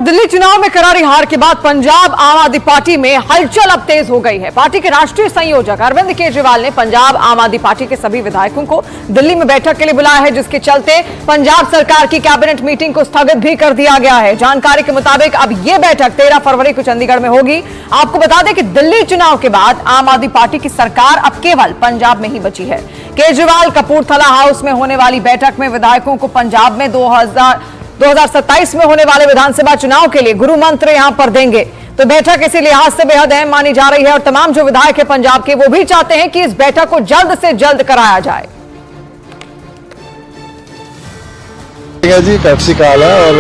दिल्ली चुनाव में करारी हार के बाद पंजाब आम आदमी पार्टी में हलचल अब तेज हो गई है। पार्टी के राष्ट्रीय संयोजक अरविंद केजरीवाल ने पंजाब आम आदमी पार्टी के सभी विधायकों को दिल्ली में बैठक के लिए बुलाया है, जिसके चलते पंजाब सरकार की कैबिनेट मीटिंग को स्थगित भी कर दिया गया है। जानकारी के मुताबिक अब यह बैठक 13 फरवरी को चंडीगढ़ में होगी। आपको बता दें कि दिल्ली चुनाव के बाद आम आदमी पार्टी की सरकार अब केवल पंजाब में ही बची है। केजरीवाल कपूरथला हाउस में होने वाली बैठक में विधायकों को पंजाब में 2027 में होने वाले विधानसभा चुनाव के लिए गुरु मंत्र यहां पर देंगे। तो बैठक इसी लिहाज से बेहद अहम मानी जा रही है और तमाम जो विधायक है पंजाब के वो भी चाहते हैं कि इस बैठक को जल्द से जल्द कराया जाए। जी टैक्सी कॉल है और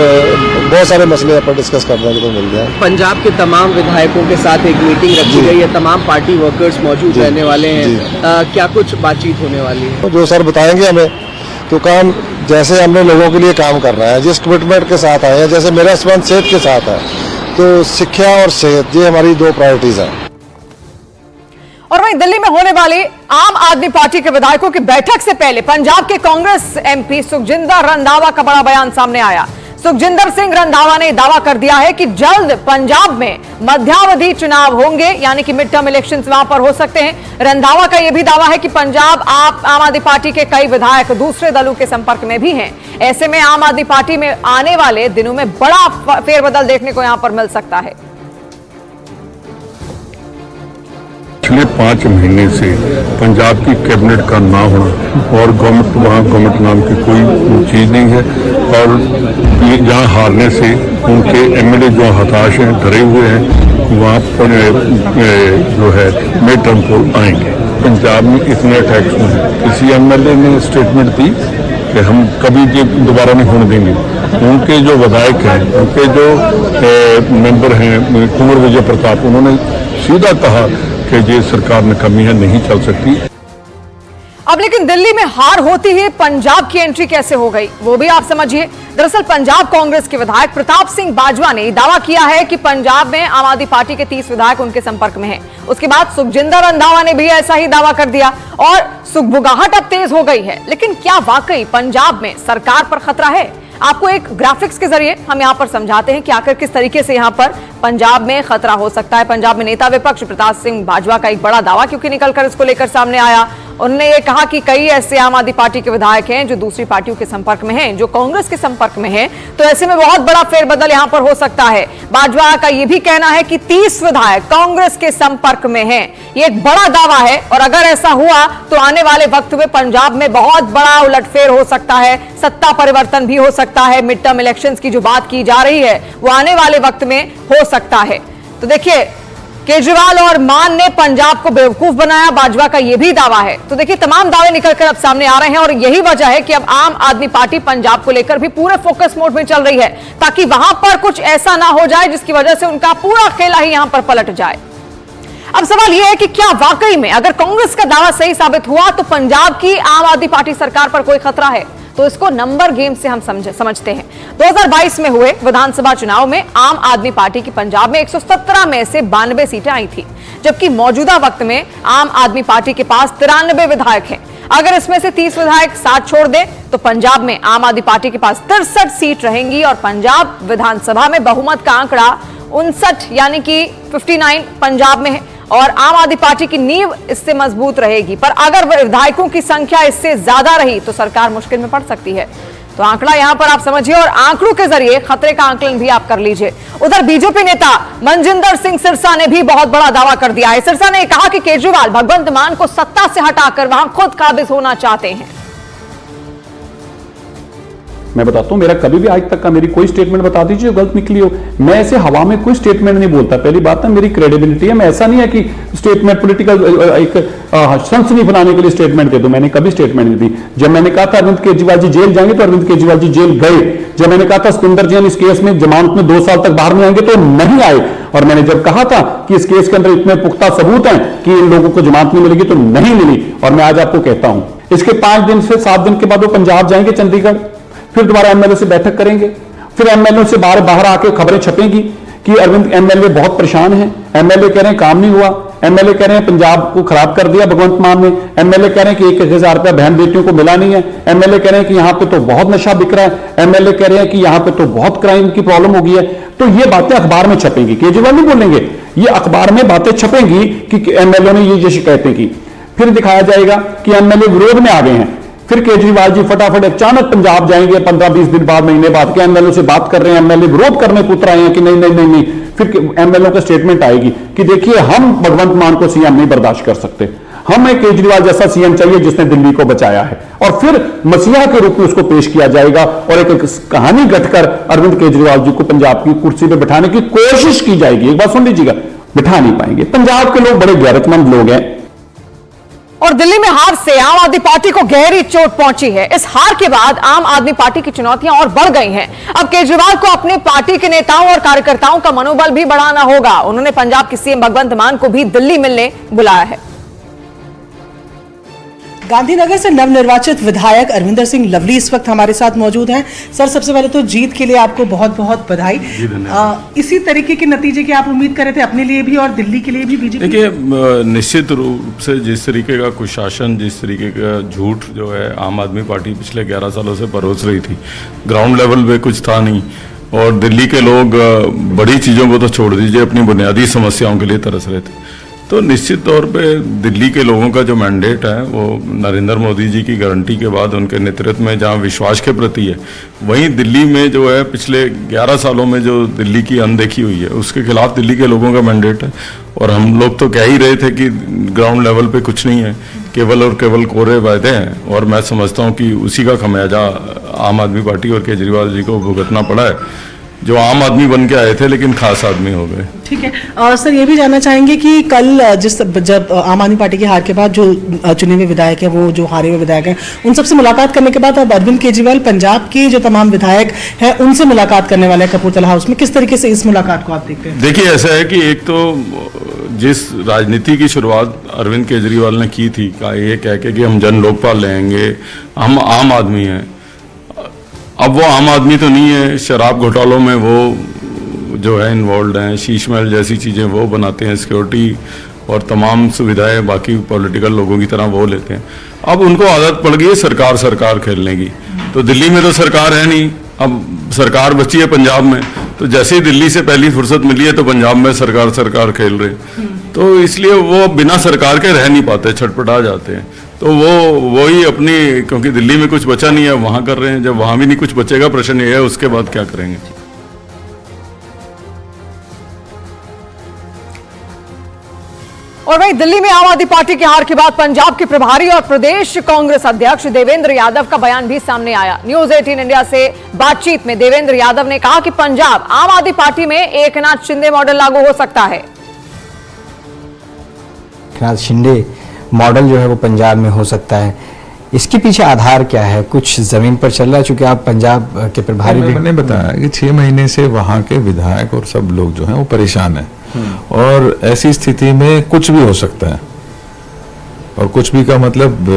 बहुत सारे मसले पर डिस्कस करने को मिल गया। पंजाब के तमाम विधायकों के साथ एक मीटिंग रखी गई है, तमाम पार्टी वर्कर्स मौजूद रहने वाले हैं। क्या कुछ बातचीत होने वाली है? जो सर बताएंगे हमें, तो काम जैसे हमने लोगों के लिए काम करना है, जिस कमिटमेंट के साथ आए हैं, जैसे मेरा संबंध सेहत के साथ है, तो शिक्षा और सेहत ये हमारी 2 प्रायोरिटीज हैं। और वहीं दिल्ली में होने वाली आम आदमी पार्टी के विधायकों की बैठक से पहले पंजाब के कांग्रेस एमपी सुखजिंदर रंधावा का बड़ा बयान सामने आया। सुखजिंदर सिंह रंधावा ने दावा कर दिया है कि जल्द पंजाब में मध्यावधि चुनाव होंगे, यानी कि मिड टर्म इलेक्शंस वहां पर हो सकते हैं। रंधावा का यह भी दावा है कि पंजाब आम आदमी पार्टी के कई विधायक दूसरे दलों के संपर्क में भी हैं। ऐसे में आम आदमी पार्टी में आने वाले दिनों में बड़ा फेरबदल देखने को यहां पर मिल सकता है। पिछले 5 महीने से पंजाब की कैबिनेट का ना होना और गवर्नमेंट नाम की कोई चीज नहीं है और यहाँ हारने से उनके एमएलए जो हताश हैं, डरे हुए हैं, वहाँ पर जो है मिड टर्म को आएंगे। पंजाब में इतने अटैक्स हुए, किसी एमएलए ने स्टेटमेंट दी कि हम कभी ये दोबारा नहीं होने देंगे। उनके जो विधायक हैं, उनके जो मेंबर हैं कुंवर विजय प्रताप, उन्होंने सीधा कहा कि ये सरकार नकामी है, नहीं चल सकती। अब लेकिन दिल्ली में हार होती ही पंजाब की एंट्री कैसे हो गई, वो भी आप समझिए। दरअसल पंजाब कांग्रेस के विधायक प्रताप सिंह बाजवा ने दावा किया है कि पंजाब में आम आदमी पार्टी के 30 विधायक उनके संपर्क में हैं। उसके बाद सुखजिंदर रंधावा ने भी ऐसा ही दावा कर दिया और सुगबुगाहट अब तेज हो गई है। लेकिन क्या वाकई पंजाब में सरकार पर खतरा है? आपको एक ग्राफिक्स के जरिए हम यहां पर समझाते हैं कि आखिर किस तरीके से यहां पर पंजाब में खतरा हो सकता है। पंजाब में नेता विपक्ष प्रताप सिंह बाजवा का एक बड़ा दावा क्योंकि निकलकर इसको लेकर सामने आया। उन्होंने ये कहा कि कई ऐसे आम आदमी पार्टी के विधायक हैं जो दूसरी पार्टियों के संपर्क में हैं, जो कांग्रेस के संपर्क में हैं, तो ऐसे में बहुत बड़ा फेरबदल यहां पर हो सकता है। बाजवा का यह भी कहना है कि 30 विधायक कांग्रेस के संपर्क में हैं। ये एक बड़ा दावा है और अगर ऐसा हुआ तो आने वाले वक्त में पंजाब में बहुत बड़ा उलटफेर हो सकता है, सत्ता परिवर्तन भी हो सकता है। मिड टर्म इलेक्शंस की जो बात की जा रही है वो आने वाले वक्त में हो सकता है। तो देखिए, केजरीवाल और मान ने पंजाब को बेवकूफ बनाया, बाजवा का यह भी दावा है। तो देखिए, तमाम दावे निकलकर अब सामने आ रहे हैं और यही वजह है कि अब आम आदमी पार्टी पंजाब को लेकर भी पूरे फोकस मोड में चल रही है, ताकि वहां पर कुछ ऐसा ना हो जाए जिसकी वजह से उनका पूरा खेला ही यहां पर पलट जाए। अब सवाल यह है कि क्या वाकई में अगर कांग्रेस का दावा सही साबित हुआ तो पंजाब की आम आदमी पार्टी सरकार पर कोई खतरा है? तो इसको नंबर गेम से हम समझते हैं। 2022 में हुए विधानसभा चुनाव में आम आदमी पार्टी की पंजाब में 117 में से 92 सीटें आई थी, जबकि मौजूदा वक्त में आम आदमी पार्टी के पास 93 विधायक हैं। अगर इसमें से 30 विधायक साथ छोड़ दें तो पंजाब में आम आदमी पार्टी के पास 63 सीट रहेंगी और पंजाब विधानसभा में बहुमत का आंकड़ा 59 यानी कि 59 पंजाब में है और आम आदमी पार्टी की नींव इससे मजबूत रहेगी। पर अगर विधायकों की संख्या इससे ज्यादा रही तो सरकार मुश्किल में पड़ सकती है। तो आंकड़ा यहां पर आप समझिए और आंकड़ों के जरिए खतरे का आंकलन भी आप कर लीजिए। उधर बीजेपी नेता मनजिंदर सिंह सिरसा ने भी बहुत बड़ा दावा कर दिया है। सिरसा ने कहा कि केजरीवाल भगवंत मान को सत्ता से हटाकर वहां खुद काबिज होना चाहते हैं। मैं बताता हूं, मेरा कभी भी आज तक का मेरी कोई स्टेटमेंट बता दीजिए गलत निकली हो। मैं ऐसे हवा में कोई स्टेटमेंट नहीं बोलता। पहली बात है, मेरी क्रेडिबिलिटी है। मैं ऐसा नहीं है कि स्टेटमेंट पॉलिटिकल एक सनसनी बनाने के लिए स्टेटमेंट दे दूं। मैंने कभी स्टेटमेंट नहीं दी। जब मैंने कहा था अरविंद केजरीवाल जी जेल जाएंगे तो अरविंद केजरीवाल जी जेल गए। जब मैंने कहा था सतिंदर जैन इस केस में जमानत में 2 साल तक बाहर नहीं आएंगे तो नहीं आए। और मैंने जब कहा था कि इस केस के अंदर इतने पुख्ता सबूत हैं कि इन लोगों को जमानत नहीं मिलेगी तो नहीं मिली। और मैं आज आपको कहता हूं, इसके 5 दिन से 7 दिन के बाद वो पंजाब जाएंगे, चंडीगढ़, फिर दोबारा एमएलए से बैठक करेंगे, फिर एमएलए से बाहर आके खबरें छपेंगी कि अरविंद एमएलए बहुत परेशान हैं, एमएलए कह रहे हैं काम नहीं हुआ, एमएलए कह रहे हैं पंजाब को खराब कर दिया भगवंत मान ने, एमएलए कह रहे हैं कि 1,000 रुपया बहन बेटियों को मिला नहीं है, एमएलए कह रहे हैं कि यहां पे तो बहुत नशा बिक रहा है, एमएलए कह रहे हैं कि यहां पे तो बहुत क्राइम की प्रॉब्लम हो गई है। तो ये बातें अखबार में छपेंगी, केजरीवाल नहीं बोलेंगे, ये अखबार में बातें छपेंगी कि एमएलए ने ये शिकायतें की। फिर दिखाया जाएगा कि एमएलए विरोध में आ गए हैं, फिर केजरीवाल जी फटाफट अचानक पंजाब जाएंगे 15-20 दिन बाद, महीने बाद के एमएलए से बात कर रहे हैं, एमएलए विरोध करने को उतर आए हैं कि नहीं नहीं नहीं नहीं। फिर एमएलए का स्टेटमेंट आएगी कि देखिए हम भगवंत मान को सीएम नहीं बर्दाश्त कर सकते, हमें केजरीवाल जैसा सीएम चाहिए जिसने दिल्ली को बचाया है। और फिर मसीहा के रूप में उसको पेश किया जाएगा और एक कहानी गढ़कर अरविंद केजरीवाल जी को पंजाब की कुर्सी पर बैठाने की कोशिश की जाएगी। एक बात सुन लीजिएगा, बिठा नहीं पाएंगे। पंजाब के लोग बड़े गैरतमंद लोग हैं। और दिल्ली में हार से आम आदमी पार्टी को गहरी चोट पहुंची है। इस हार के बाद आम आदमी पार्टी की चुनौतियां और बढ़ गई हैं। अब केजरीवाल को अपनी पार्टी के नेताओं और कार्यकर्ताओं का मनोबल भी बढ़ाना होगा। उन्होंने पंजाब के सीएम भगवंत मान को भी दिल्ली मिलने बुलाया है। गांधीनगर से नवनिर्वाचित विधायक अरविंदर सिंह लवली इस वक्त हमारे साथ मौजूद हैं। सर, सबसे पहले तो जीत के लिए आपको बहुत बहुत बधाई। इसी तरीके के नतीजे की आप उम्मीद कर रहे थे अपने लिए भी और दिल्ली के लिए भी बीजेपी? देखिए, निश्चित रूप से जिस तरीके का कुशासन, जिस तरीके का झूठ जो है आम आदमी पार्टी पिछले 11 सालों से परोस रही थी, ग्राउंड लेवल पे कुछ था नहीं। और दिल्ली के लोग बड़ी चीज़ों को तो छोड़ दीजिए, अपनी बुनियादी समस्याओं के लिए तरस रहे थे। तो निश्चित तौर पे दिल्ली के लोगों का जो मैंडेट है वो नरेंद्र मोदी जी की गारंटी के बाद उनके नेतृत्व में जहाँ विश्वास के प्रति है, वहीं दिल्ली में जो है पिछले 11 सालों में जो दिल्ली की अनदेखी हुई है उसके खिलाफ दिल्ली के लोगों का मैंडेट है। और हम लोग तो कह ही रहे थे कि ग्राउंड लेवल पे कुछ नहीं है, केवल और केवल कोरे वायदे हैं। और मैं समझता हूँ कि उसी का खमियाजा आम आदमी पार्टी और केजरीवाल जी को भुगतना पड़ा है, जो आम आदमी बन के आए थे लेकिन खास आदमी हो गए। ठीक है। सर, ये भी जानना चाहेंगे कि कल जब आम आदमी पार्टी की हार के बाद जो चुने हुए विधायक हैं, वो जो हारे हुए विधायक हैं, उन सबसे मुलाकात करने के बाद अब अरविंद केजरीवाल पंजाब के जो तमाम विधायक हैं उनसे मुलाकात करने वाले हैं कपूरथला हाउस में। किस तरीके से इस मुलाकात को आप देखते हैं? देखिए, ऐसा है कि एक तो जिस राजनीति की शुरुआत अरविंद केजरीवाल ने की थी ये कह के कि हम जन लोकपाल लेंगे, हम आम आदमी हैं, अब वो आम आदमी तो नहीं है। शराब घोटालों में वो जो है इन्वॉल्व हैं, शीश महल जैसी चीज़ें वो बनाते हैं, सिक्योरिटी और तमाम सुविधाएं बाकी पॉलिटिकल लोगों की तरह वो लेते हैं। अब उनको आदत पड़ गई है सरकार खेलने की। तो दिल्ली में तो सरकार है नहीं, अब सरकार बची है पंजाब में, तो जैसे ही दिल्ली से पहली फुर्सत मिली है तो पंजाब में सरकार खेल रहे। तो इसलिए वो बिना सरकार के रह नहीं पाते, छटपटा जाते हैं। तो वो ही अपनी, क्योंकि दिल्ली में कुछ बचा नहीं है वहां कर रहे हैं। जब वहां भी नहीं कुछ बचेगा, प्रश्न ये है उसके बाद क्या करेंगे। और वहीं दिल्ली में आम आदमी पार्टी की हार के बाद पंजाब के प्रभारी और प्रदेश कांग्रेस अध्यक्ष देवेंद्र यादव का बयान भी सामने आया। न्यूज 18 इंडिया से बातचीत में देवेंद्र यादव ने कहा कि पंजाब आम आदमी पार्टी में एकनाथ शिंदे मॉडल लागू हो सकता है। एकनाथ शिंदे मॉडल जो है वो पंजाब में हो सकता है, इसके पीछे आधार क्या है? कुछ जमीन पर चल रहा है, चूंकि आप पंजाब के प्रभारी भी। मैंने बताया कि 6 महीने से वहाँ के विधायक और सब लोग जो हैं वो परेशान हैं, और ऐसी स्थिति में कुछ भी हो सकता है। और कुछ भी का मतलब,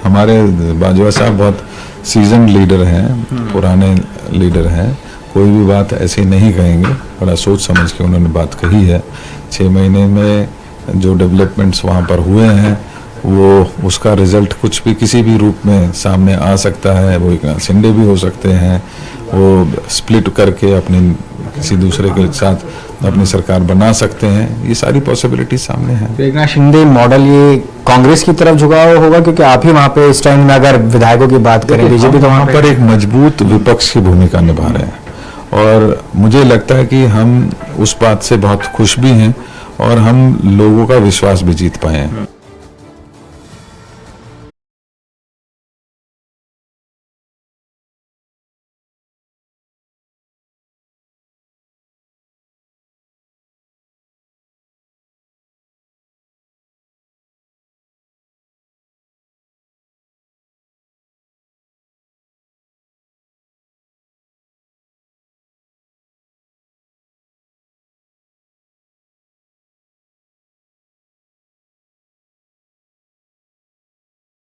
हमारे बाजवा साहब बहुत सीजन लीडर हैं, पुराने लीडर हैं, कोई भी बात ऐसी नहीं कहेंगे, बड़ा सोच समझ के उन्होंने बात कही है। 6 महीने में जो डेवलपमेंट्स वहाँ पर हुए हैं वो उसका रिजल्ट कुछ भी किसी भी रूप में सामने आ सकता है। वो एकनाथ शिंदे भी हो सकते हैं, वो स्प्लिट करके अपनी किसी दूसरे के साथ अपनी सरकार बना सकते हैं, ये सारी पॉसिबिलिटी सामने है। तो एकनाथ शिंदे मॉडल ये कांग्रेस की तरफ झुकाव होगा, क्योंकि आप ही वहाँ पे इस टाइम में अगर विधायकों की बात करें, बीजेपी तो वहाँ पर एक मजबूत विपक्ष की भूमिका निभा रहे हैं, और मुझे लगता है कि हम उस बात से बहुत खुश भी हैं और हम लोगों का विश्वास भी जीत पाए हैं।